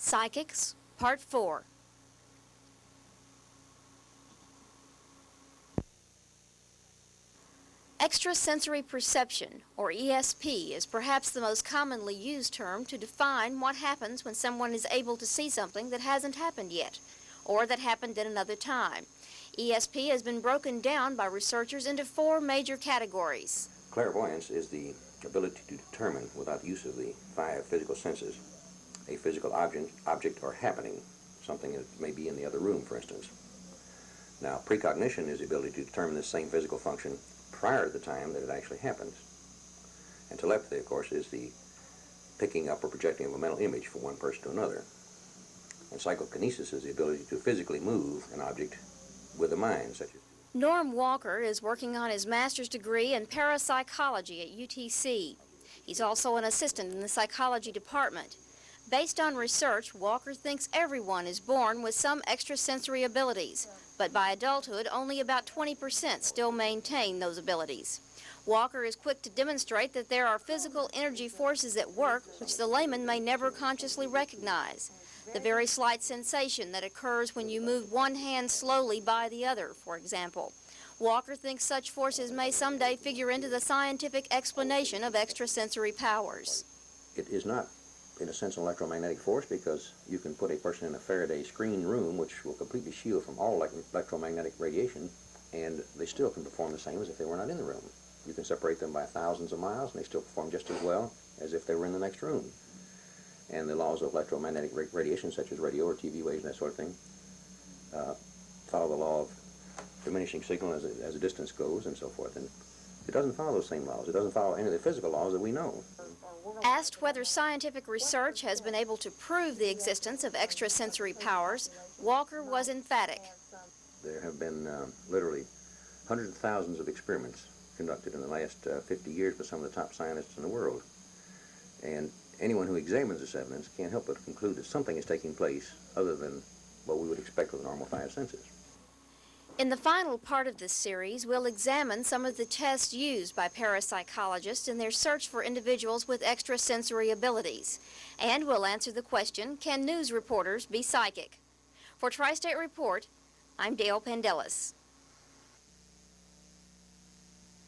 Psychics, Part 4. Extrasensory perception, or ESP, is perhaps the most commonly used term to define what happens when someone is able to see something that hasn't happened yet, or that happened at another time. ESP has been broken down by researchers into 4 major categories. Clairvoyance is the ability to determine, without the use of the 5 physical senses, a physical object or happening, something that may be in the other room, for instance. Now, precognition is the ability to determine this same physical function prior to the time that it actually happens. And telepathy, of course, is the picking up or projecting of a mental image from one person to another. And psychokinesis is the ability to physically move an object with the mind, such as... Norm Walker is working on his master's degree in parapsychology at UTC. He's also an assistant in the psychology department. Based on research, Walker thinks everyone is born with some extrasensory abilities, but by adulthood, only about 20% still maintain those abilities. Walker is quick to demonstrate that there are physical energy forces at work which the layman may never consciously recognize. The very slight sensation that occurs when you move one hand slowly by the other, for example. Walker thinks such forces may someday figure into the scientific explanation of extrasensory powers. It is not, in a sense, an electromagnetic force, because you can put a person in a Faraday screen room which will completely shield from all electromagnetic radiation, and they still can perform the same as if they were not in the room. You can separate them by thousands of miles and they still perform just as well as if they were in the next room. And the laws of electromagnetic radiation, such as radio or TV waves and that sort of thing, follow the law of diminishing signal as the distance goes and so forth. And it doesn't follow those same laws. It doesn't follow any of the physical laws that we know. Asked whether scientific research has been able to prove the existence of extrasensory powers, Walker was emphatic. There have been literally hundreds of thousands of experiments conducted in the last 50 years by some of the top scientists in the world. And anyone who examines this evidence can't help but conclude that something is taking place other than what we would expect with the normal 5 senses. In the final part of this series, we'll examine some of the tests used by parapsychologists in their search for individuals with extrasensory abilities. And we'll answer the question, can news reporters be psychic? For Tri-State Report, I'm Dale Pandelis.